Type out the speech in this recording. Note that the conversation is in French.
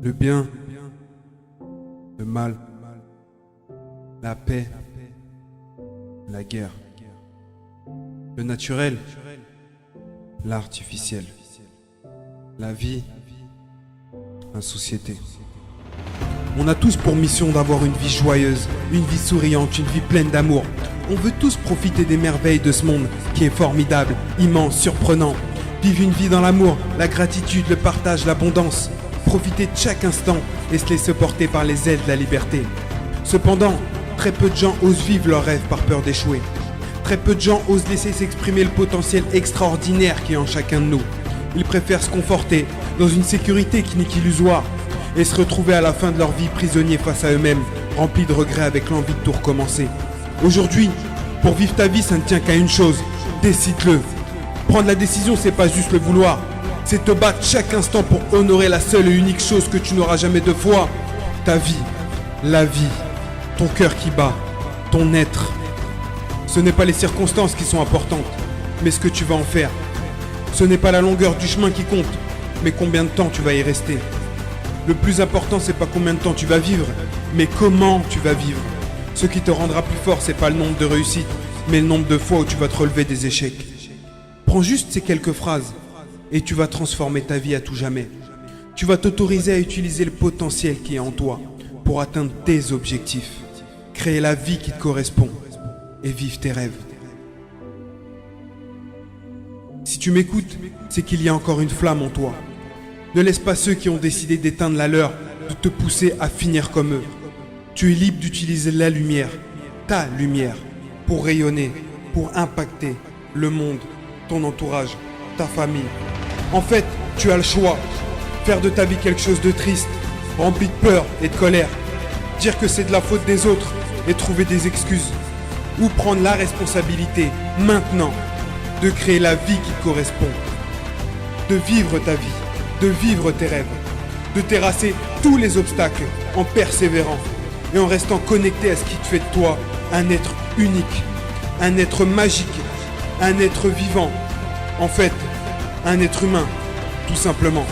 Le bien, le mal, la paix, la guerre, le naturel, l'artificiel, la vie, la société. On a tous pour mission d'avoir une vie joyeuse, une vie souriante, une vie pleine d'amour. On veut tous profiter des merveilles de ce monde qui est formidable, immense, surprenant. Vivre une vie dans l'amour, la gratitude, le partage, l'abondance. Profiter de chaque instant et se laisser porter par les ailes de la liberté. Cependant, très peu de gens osent vivre leurs rêves par peur d'échouer. Très peu de gens osent laisser s'exprimer le potentiel extraordinaire qui est en chacun de nous. Ils préfèrent se conforter dans une sécurité qui n'est qu'illusoire et se retrouver à la fin de leur vie prisonniers face à eux-mêmes, remplis de regrets avec l'envie de tout recommencer. Aujourd'hui, pour vivre ta vie, ça ne tient qu'à une chose, décide-le. Prendre la décision, c'est pas juste le vouloir, c'est te battre chaque instant pour honorer la seule et unique chose que tu n'auras jamais deux fois, ta vie, la vie, ton cœur qui bat, ton être. Ce n'est pas les circonstances qui sont importantes, mais ce que tu vas en faire. Ce n'est pas la longueur du chemin qui compte, mais combien de temps tu vas y rester. Le plus important, c'est pas combien de temps tu vas vivre, mais comment tu vas vivre. Ce qui te rendra plus fort, c'est pas le nombre de réussites, mais le nombre de fois où tu vas te relever des échecs. Prends juste ces quelques phrases et tu vas transformer ta vie à tout jamais. Tu vas t'autoriser à utiliser le potentiel qui est en toi pour atteindre tes objectifs, créer la vie qui te correspond et vivre tes rêves. Si tu m'écoutes, c'est qu'il y a encore une flamme en toi. Ne laisse pas ceux qui ont décidé d'éteindre la leur de te pousser à finir comme eux. Tu es libre d'utiliser la lumière, ta lumière, pour rayonner, pour impacter le monde, ton entourage, ta famille. En fait, tu as le choix. Faire de ta vie quelque chose de triste, rempli de peur et de colère. Dire que c'est de la faute des autres et trouver des excuses. Ou prendre la responsabilité, maintenant, de créer la vie qui te correspond. De vivre ta vie, de vivre tes rêves. De terrasser tous les obstacles en persévérant et en restant connecté à ce qui te fait de toi un être unique, un être magique, un être vivant. En fait, un être humain, tout simplement.